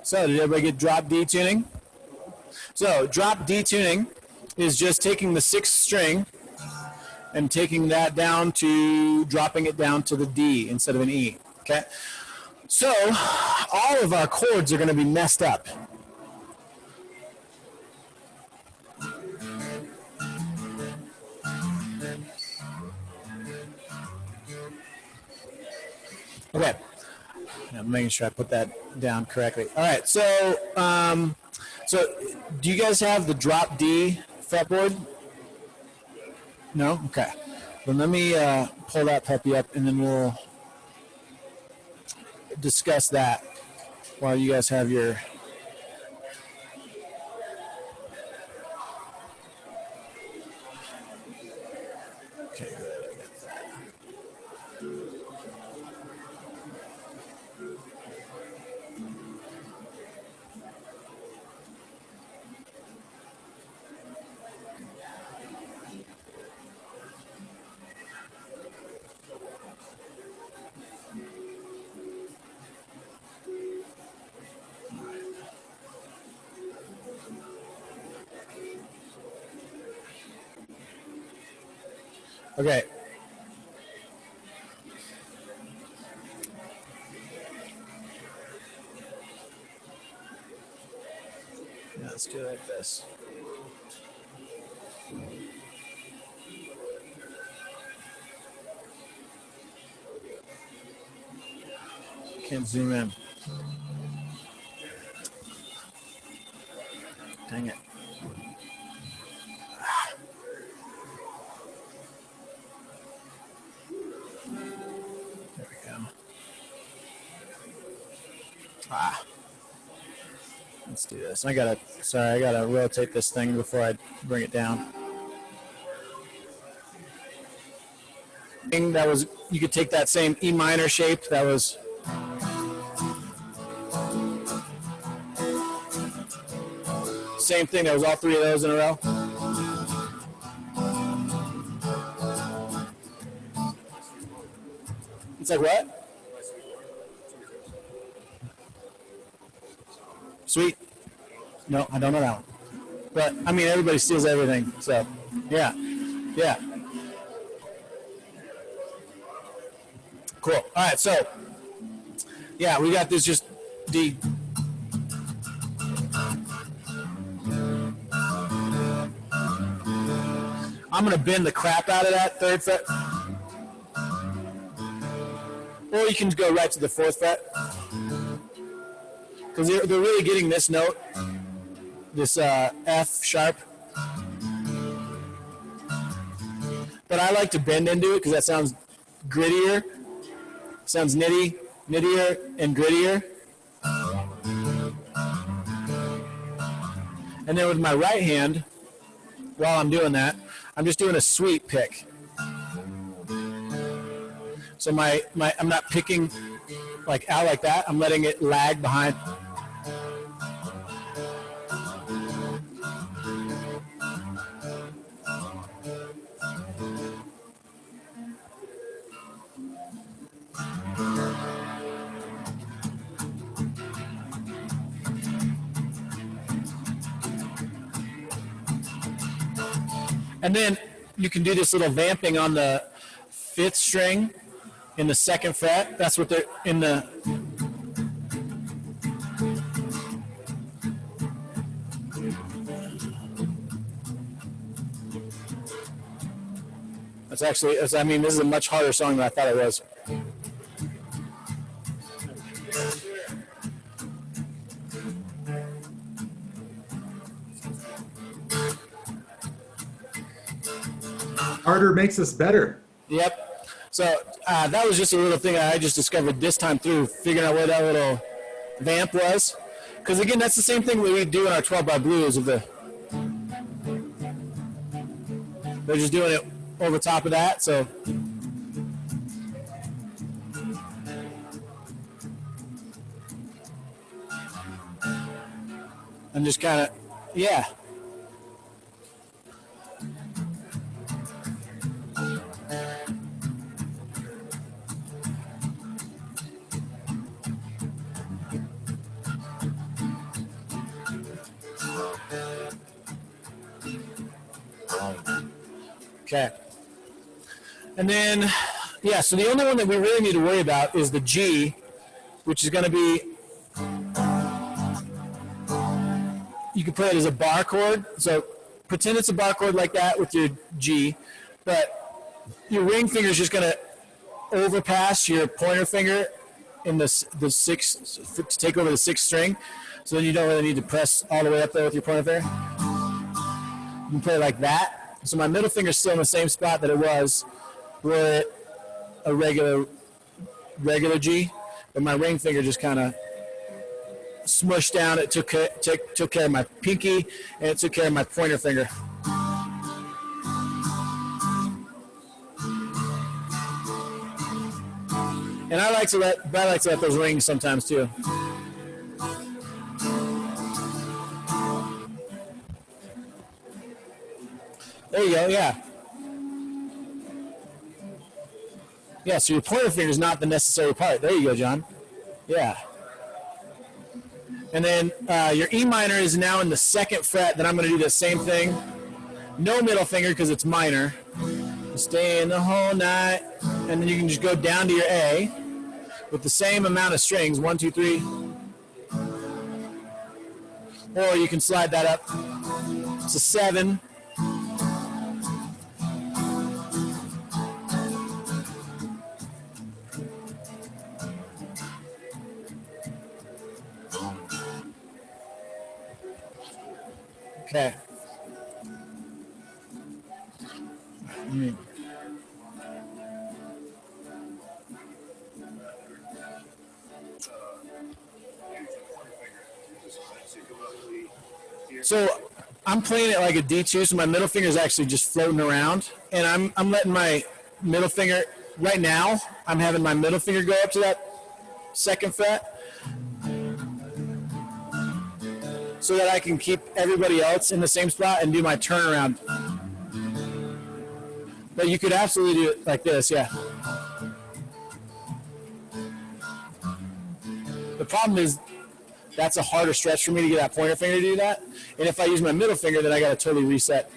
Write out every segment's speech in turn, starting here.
So did everybody get drop D tuning? So drop D tuning is just taking the sixth string and taking that down to dropping it down to the D instead of an E. Okay. So all of our chords are going to be messed up. Okay. I'm making sure I put that down correctly. All right. So, do you guys have the drop D fretboard? No? Okay. Then let me pull that puppy up, and then we'll discuss that while you guys have your... Okay, good. Okay. Yeah, let's do it like this. Can't zoom in. Dang it. There we go. Let's do this. I gotta rotate this thing before I bring it down. That was, you could take that same E minor shape that was same thing, that was all three of those in a row. It's like what? Sweet. No, I don't know that one. But, I mean, everybody steals everything, so, yeah. Yeah. Cool. All right, so, yeah, we got this just D. I'm going to bend the crap out of that third fret. Or you can go right to the fourth fret. Because they're really getting this note, this F sharp. But I like to bend into it because that sounds grittier. Sounds nittier and grittier. And then with my right hand, while I'm doing that, I'm just doing a sweep pick. So I'm not picking like out like that. I'm letting it lag behind. And then you can do this little vamping on the fifth string in the second fret. That's what they're in the... That's actually, I mean, this is a much harder song than I thought it was. Harder makes us better. Yep. So that was just a little thing I just discovered this time through, figuring out where that little vamp was. Because again, that's the same thing we do in our 12-bar blues. They're just doing it over top of that. So I'm just kind of, yeah. Okay. And then, yeah, so the only one that we really need to worry about is the G, which is going to be, you can play it as a bar chord. So pretend it's a bar chord like that with your G, but your ring finger is just going to overpass your pointer finger in the sixth, to take over the sixth string. So then you don't really need to press all the way up there with your pointer finger. You can play like that. So my middle finger is still in the same spot that it was with a regular G, but my ring finger just kind of smushed down. It took care of my pinky, and it took care of my pointer finger. And I like to let those ring sometimes too. There you go, yeah. Yeah, so your pointer finger is not the necessary part. There you go, John. Yeah. And then your E minor is now in the second fret. Then I'm going to do the same thing. No middle finger because it's minor. Stay in the whole night. And then you can just go down to your A with the same amount of strings, 1, 2, 3. Or you can slide that up to 7. Okay. So I'm playing it like a D2, so my middle finger is actually just floating around, and I'm letting my middle finger, right now, I'm having my middle finger go up to that second fret so that I can keep everybody else in the same spot and do my turnaround. But you could absolutely do it like this, yeah. The problem is that's a harder stretch for me to get that pointer finger to do that. And if I use my middle finger, then I got to totally reset.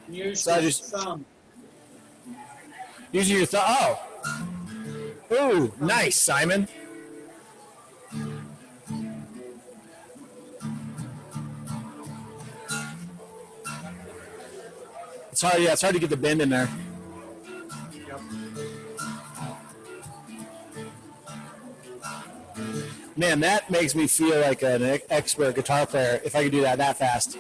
Use your thumb. Using your thumb. Oh. Ooh, nice, Simon. It's hard, yeah, it's hard to get the bend in there. Yep. Man, that makes me feel like an expert guitar player if I could do that fast.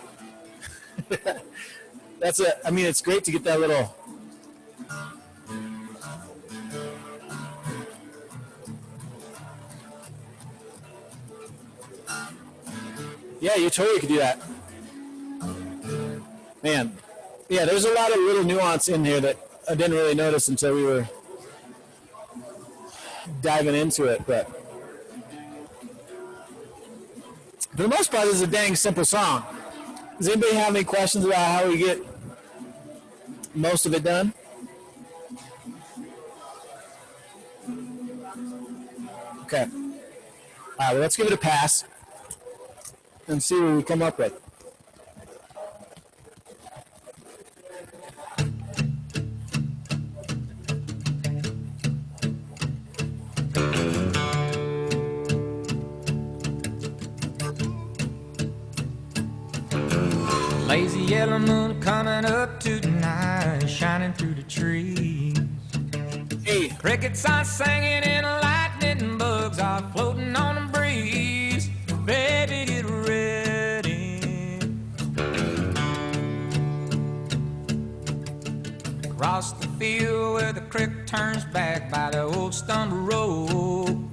I mean, it's great to get that little. Yeah, you totally could do that. Man. Yeah, there's a lot of little nuance in here that I didn't really notice until we were diving into it. But for the most part, this is a dang simple song. Does anybody have any questions about how we get most of it done? Okay. All right, well, let's give it a pass and see what we come up with. Lazy yellow moon coming up tonight, shining through the trees. Hey. Crickets are singing and lightning bugs are floating on the breeze. Baby, get ready. Across the field where the creek turns back by the old stone road,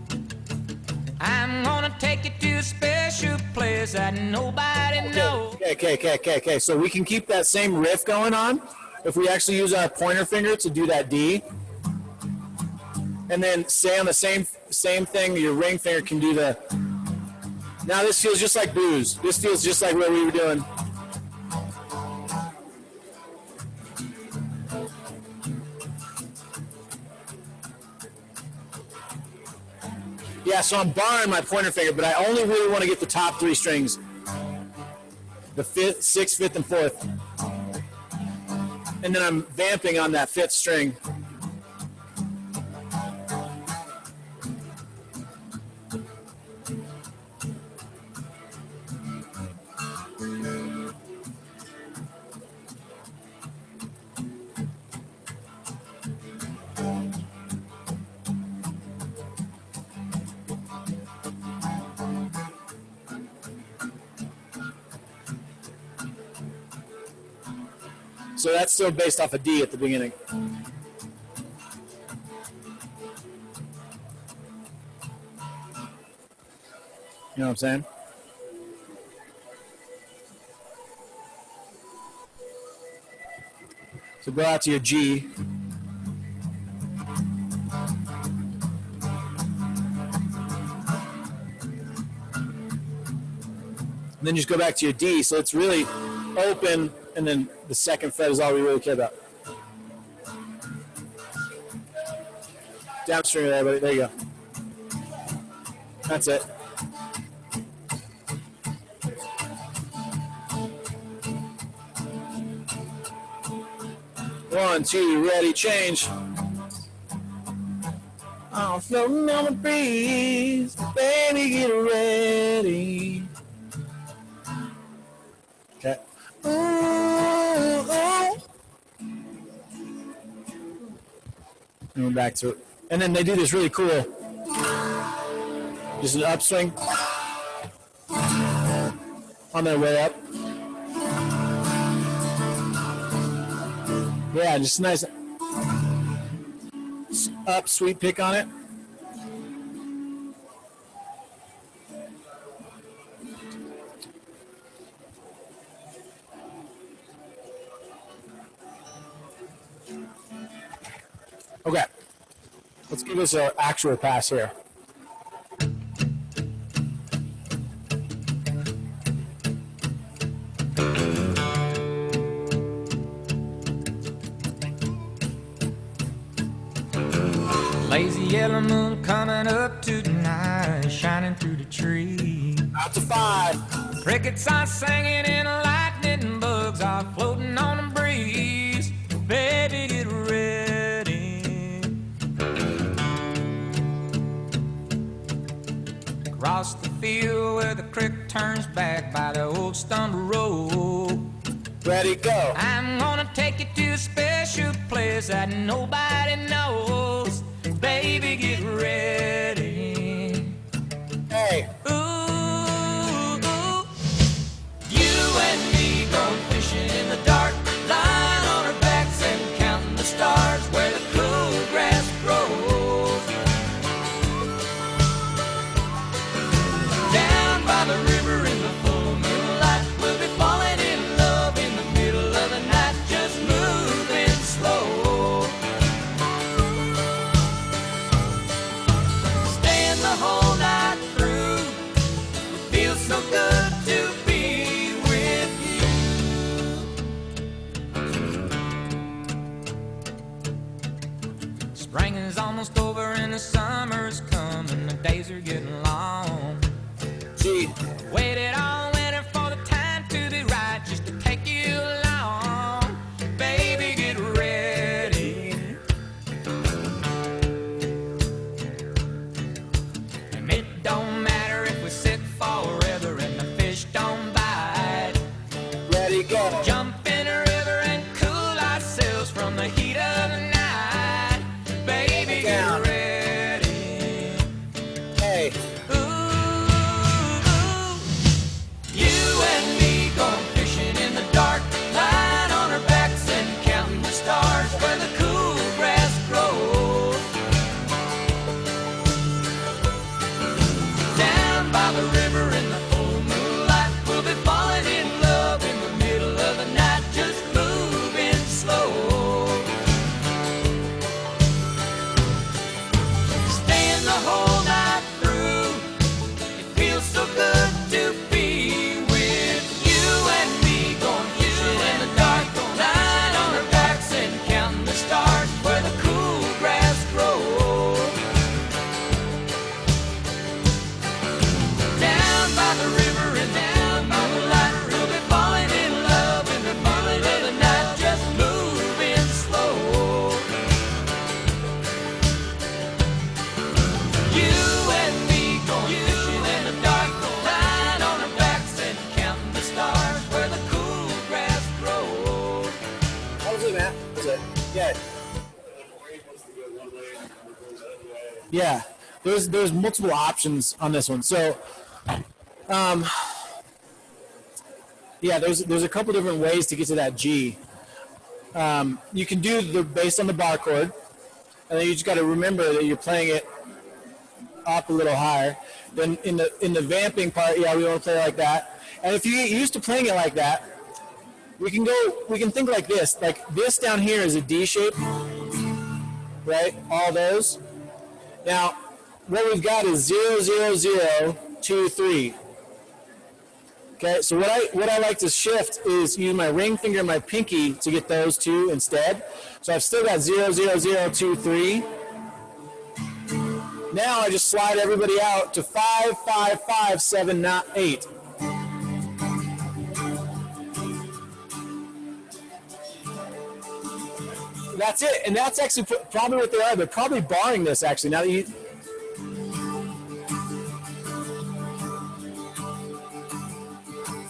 I'm gonna take you to a special place that nobody knows. Okay. So we can keep that same riff going on if we actually use our pointer finger to do that D. And then say on the same thing, your ring finger can do the. Now this feels just like blues. This feels just like what we were doing. Yeah, so I'm barring my pointer finger, but I only really want to get the top 3 strings. the fifth, sixth, fifth, and fourth. And then I'm vamping on that fifth string. So that's still based off a D at the beginning. You know what I'm saying? So go out to your G. And then just go back to your D. So it's really open, and then the second fret is all we really care about. Downstream there, buddy. There you go. That's it. One, two, ready, change. I'm floating on the breeze, baby, get ready. Okay. Ooh, ooh. And we're back to it. And then they do this really cool, just an upswing on their way up. Yeah, just a nice up sweep pick on it. Okay, let's give this an actual pass here. Lazy yellow moon coming up tonight, shining through the tree. Out to 5. Crickets are singing and lightning bugs are floating on the breeze. Baby, get ready. Across the field where the creek turns back by the old stumble road. Ready, go. I'm gonna take you to a special place that nobody knows. Baby, get ready. Hey. Ooh, ooh. You and me going fishing in the dark, lying on our backs and counting the stars where the cool grass grows. Down by the river in the full moonlight, we'll be falling in love in the middle of the night, just moving slow. Staying the whole night through, it feels so good to be with you. Spring is almost over and the summer's coming, the days are getting long. G. Waited on winter for the time to be right, just to take you along. Baby, get ready. And it don't matter if we sit forever and the fish don't bite. Ready, go. Jump in a river and cool ourselves from the heat of the night. Baby, Down. get ready. Hey. Ooh, you and me going fishing in the dark, lying on our backs and counting the stars where the cool grass grows. Down by the river in the full moonlight, we'll be falling in love in the middle of the night, close it. Yeah. Yeah. There's multiple options on this one. So, yeah, there's a couple different ways to get to that G. You can do the based on the bar chord, and then you just got to remember that you're playing it up a little higher. Then in the vamping part, yeah, we want to play like that. And if you get used to playing it like that, we can think like this. Like this down here is a D shape, right? All those. Now, what we've got is 0, 0, 0, 2, 3. Okay, so what I like to shift is use my ring finger and my pinky to get those two instead. So I've still got 0, 0, 0, 2, 3. Now I just slide everybody out to 5, 5, 5, 7, 8. That's it, and that's actually probably what they are. They're probably barring this actually. Now that you.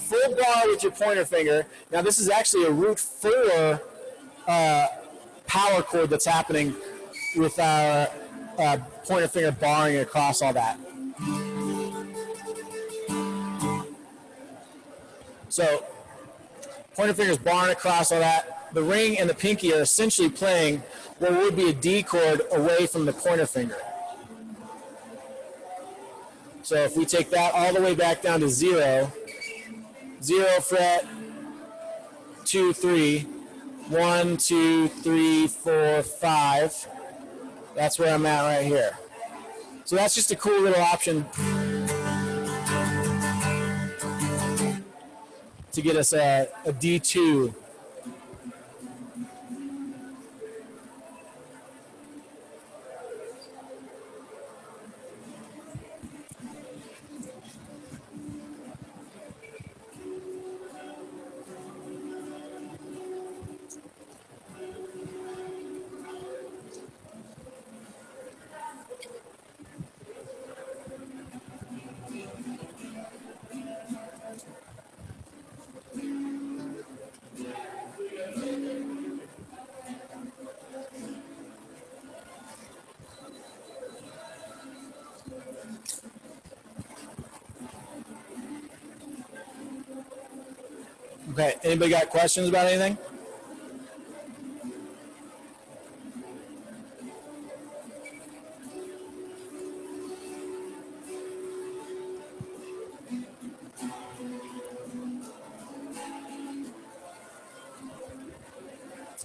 Full bar with your pointer finger. Now this is actually a root 4 power chord that's happening with our pointer finger barring across all that. So pointer finger's barring across all that. The ring and the pinky are essentially playing what would be a D chord away from the pointer finger. So if we take that all the way back down to 0, 0 fret, 2, 3, 1, 2, 3, 4, 5. That's where I'm at right here. So that's just a cool little option to get us a D2. Okay, anybody got questions about anything?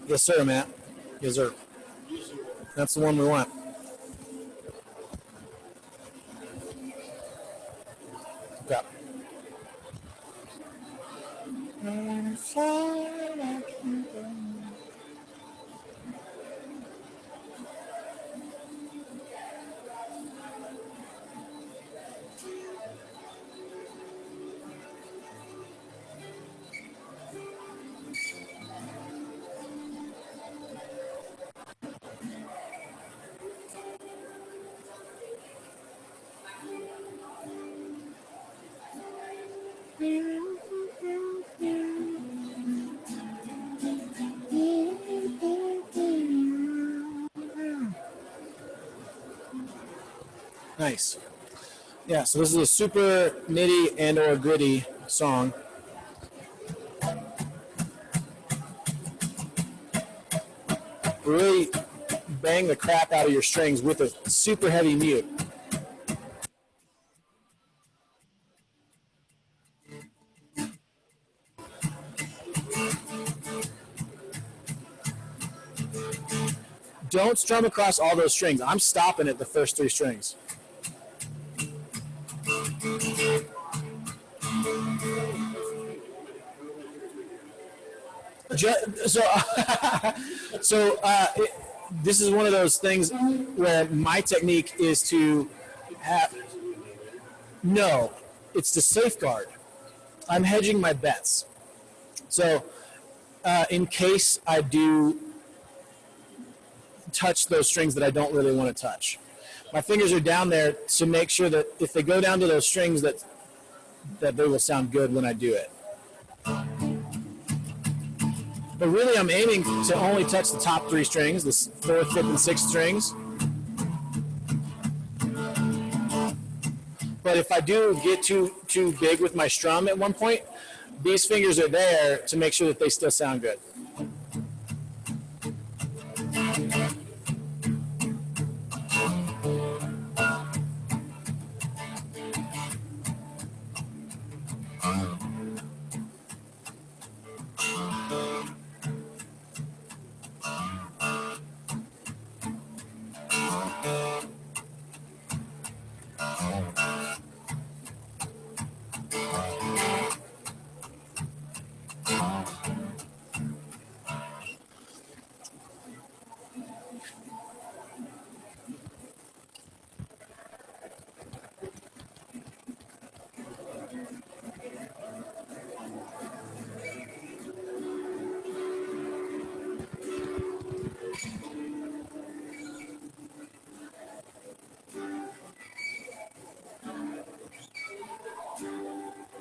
Yes, sir, Matt. Yes, sir. That's the one we want. Okay. Nice. Yeah, so this is a super nitty and or gritty song. Really bang the crap out of your strings with a super heavy mute. Don't strum across all those strings. I'm stopping at the first 3 strings. This is one of those things where my technique is to have, no, it's to safeguard. I'm hedging my bets. So in case I do touch those strings that I don't really want to touch, my fingers are down there to make sure that if they go down to those strings that they will sound good when I do it. But really, I'm aiming to only touch the top 3 strings, the 4th, 5th, and 6th strings. But if I do get too big with my strum at one point, these fingers are there to make sure that they still sound good.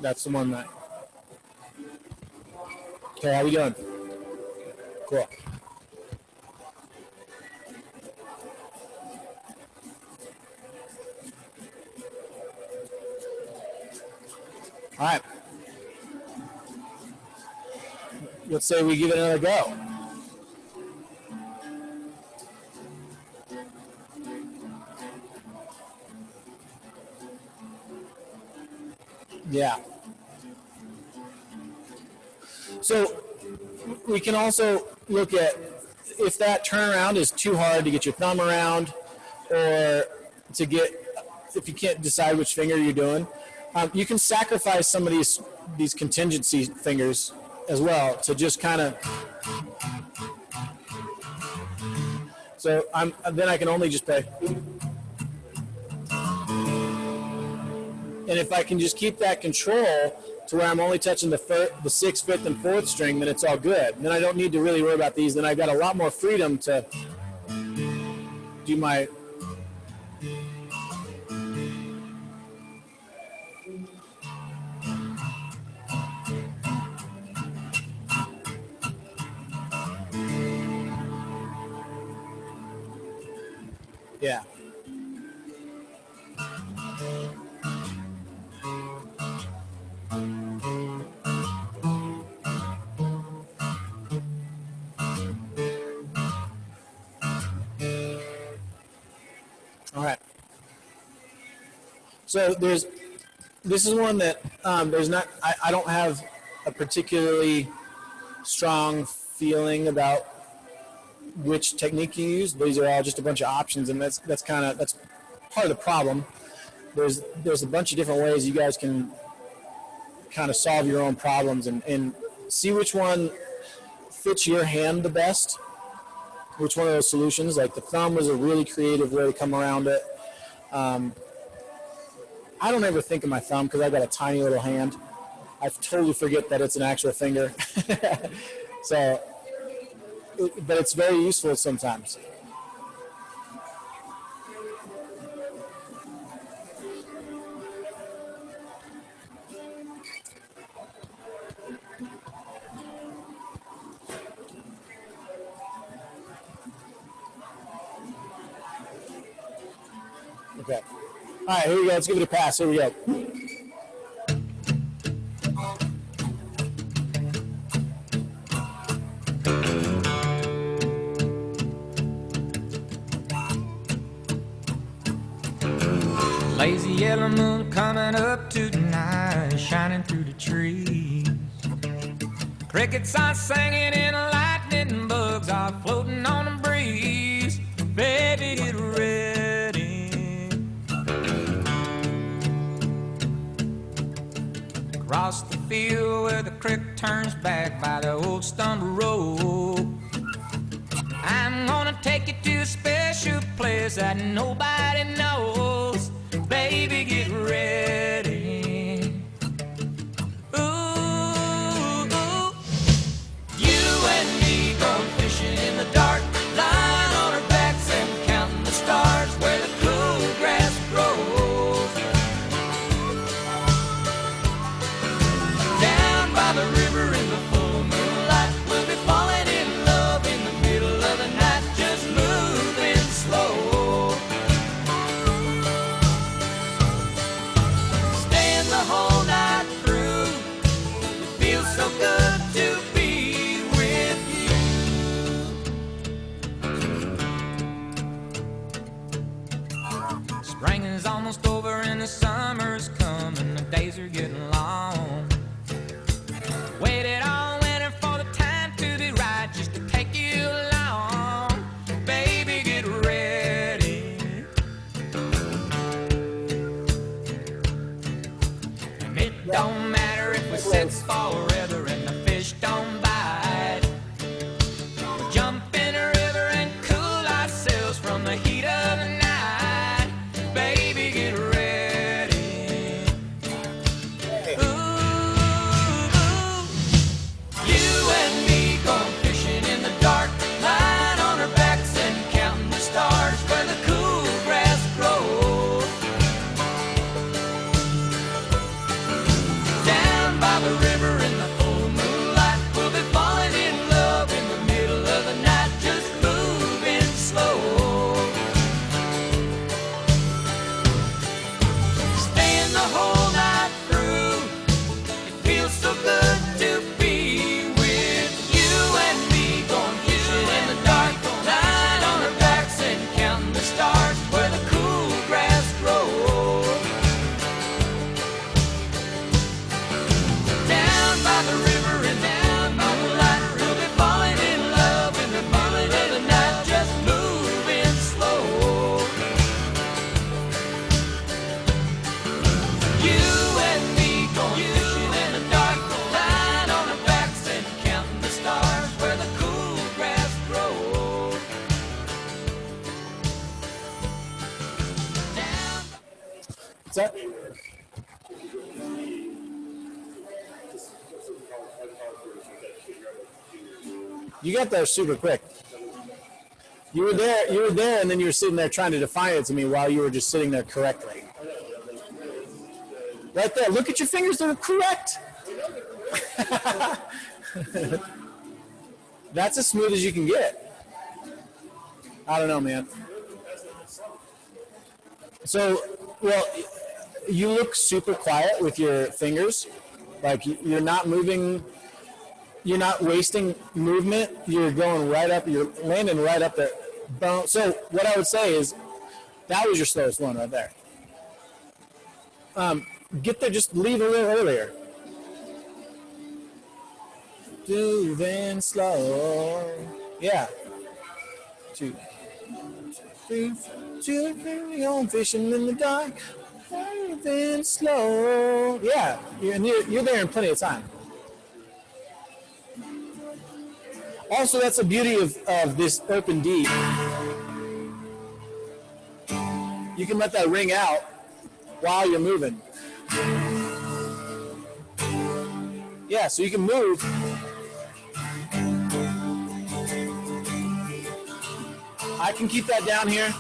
That's the one that. Okay, how we doing? Cool. All right. Let's say we give it another go. Yeah. So we can also look at if that turnaround is too hard to get your thumb around, or to get, if you can't decide which finger you're doing, you can sacrifice some of these contingency fingers as well to just kind of. So then I can only just play. And if I can just keep that control to where I'm only touching the 6th, 5th, and 4th string, then it's all good. Then I don't need to really worry about these. Then I've got a lot more freedom to do my. Yeah. All right. So this is one that there's not, I don't have a particularly strong feeling about which technique you use. These are all just a bunch of options, and that's part of the problem. There's a bunch of different ways you guys can kind of solve your own problems and see which one fits your hand the best. Which one of those solutions, like the thumb was a really creative way to come around it. I don't ever think of my thumb because I've got a tiny little hand. I totally forget that it's an actual finger. So, but it's very useful sometimes. Okay. All right, here we go. Let's give it a pass. Here we go. Lazy yellow moon coming up tonight, shining through the trees. Crickets are singing and lightning bugs are floating on the breeze. Baby, get ready. Across the field where the creek turns back by the old stone road, I'm gonna take you to a special place that nobody knows. Baby, get ready. Ooh, ooh. You and me going fishing in the dark, lying on our backs and counting the stars where the cool grass grows. Down by the river in the full moonlight, we'll be falling that? You got there super quick. You were there, and then you were sitting there trying to define it to me while you were just sitting there correctly. Right there. Look at your fingers. They're correct. That's as smooth as you can get. I don't know, man. So, well, you look super quiet with your fingers. Like you're not moving. You're not wasting movement. You're going right up. You're landing right up there. Boom. So what I would say is that was your slowest one right there. Get there. Just leave a little earlier. Do then slow. Yeah. 2, 3, 2, on fishing in the dark. Then slow. Yeah. You're there in plenty of time. Also, that's the beauty of this open D. You can let that ring out while you're moving. Yeah, so you can move. I can keep that down here.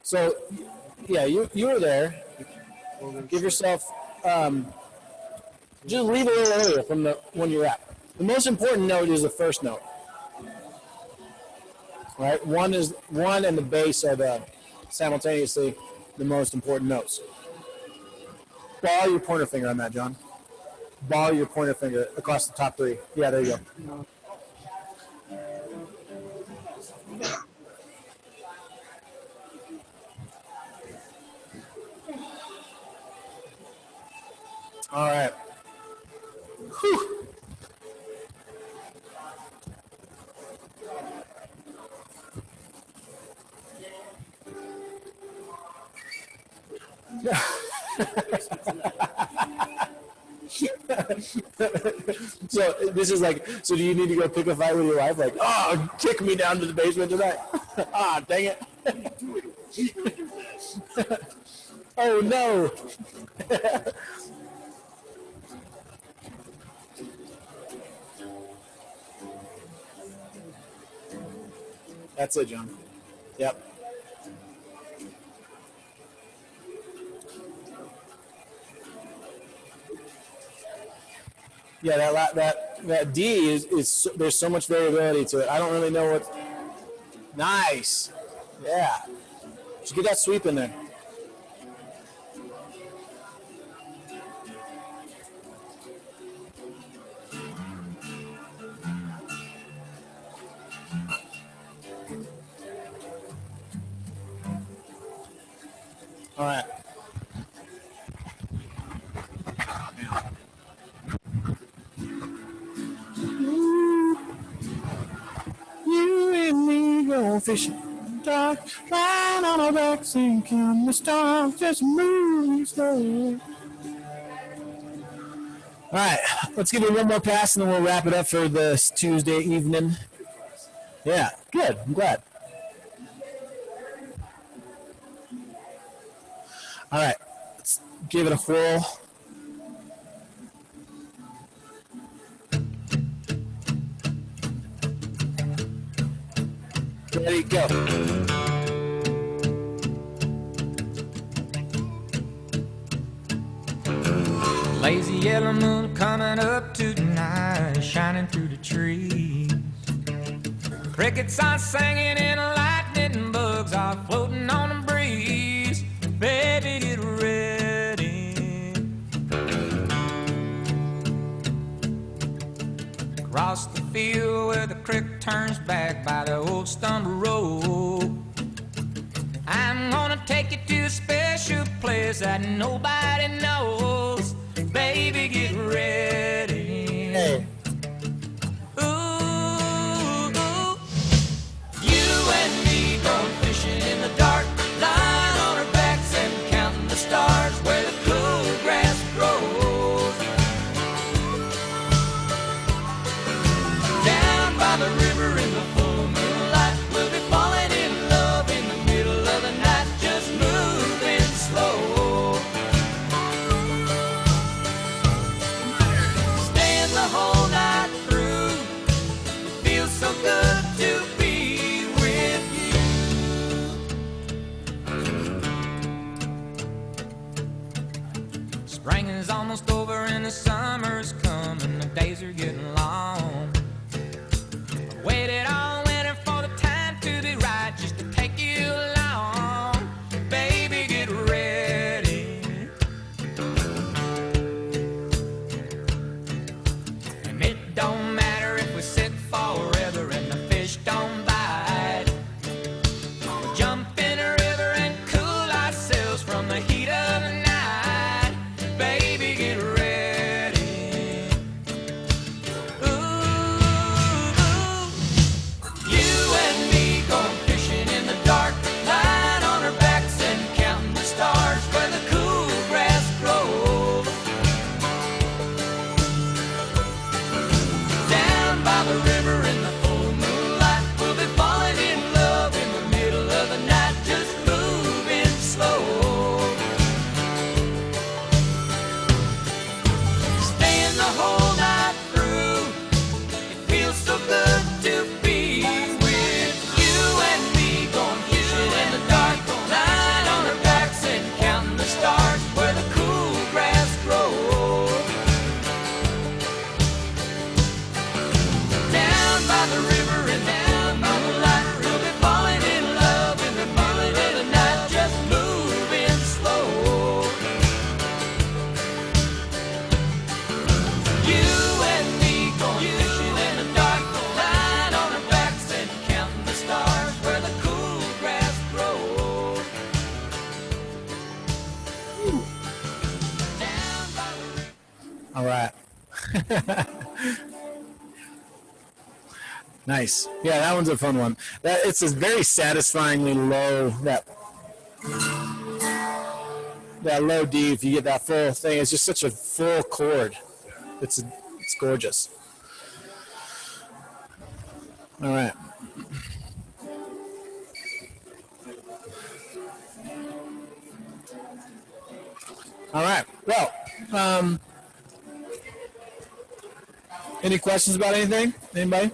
So, yeah, you were there. Give yourself, just leave a little earlier from when you're at. The most important note is the first note. Right? One and the bass are simultaneously the most important notes. Ball your pointer finger on that, John. Ball your pointer finger across the top 3. Yeah, there you go. All right. Whew. So this is like, so do you need to go pick a fight with your wife? Like, oh, kick me down to the basement tonight. Ah, dang it. Oh, no. That's it, John. Yep. Yeah, that D is there's so much variability to it. I don't really know what. Nice. Yeah. Just get that sweep in there. All right. You and me go fishing, dark, lying on our backs and count the stars, just moving slow. All right, let's give it one more pass and then we'll wrap it up for this Tuesday evening. Yeah, good. I'm glad. All right, let's give it a whirl. Ready, go. Lazy yellow moon coming up tonight, shining through the trees. Crickets are singing and lightning bugs are floating on the breeze. Baby, get ready. Across the field where the creek turns back by the old stumble road, I'm gonna take you to a special place that nobody knows. Baby, get ready. Hey. Ooh, you and me going fishing in the dark, lying on days are getting long. I waited all winter for the time to be right, just to take you along. Baby, get ready. And it don't matter if we sit forever and the fish don't bite. We'll jump in a river and cool ourselves from the heat of the night. Baby, get ready. Ooh, you and me going fishing in the dark, lying on our backs and counting the stars where the cool grass grows. Down by the river in the full moonlight, we'll be falling in love in the middle of the night, just moving slow. Staying the whole night through, it feels so good to be with you and me, going fishing in the dark, lying on our backs and counting the stars where the cool grass grows. Down by the river and down by the light, we'll be falling in love in the middle of the night, just moving slow. You and me going fishing in the dark, lying on our backs and counting the stars where the cool grass grows. Down by the river. All right. Nice. Yeah, that one's a fun one. It's a very satisfyingly low, that low D. If you get that full thing, it's just such a full chord. It's gorgeous. All right. All right. Well, any questions about anything? Anybody?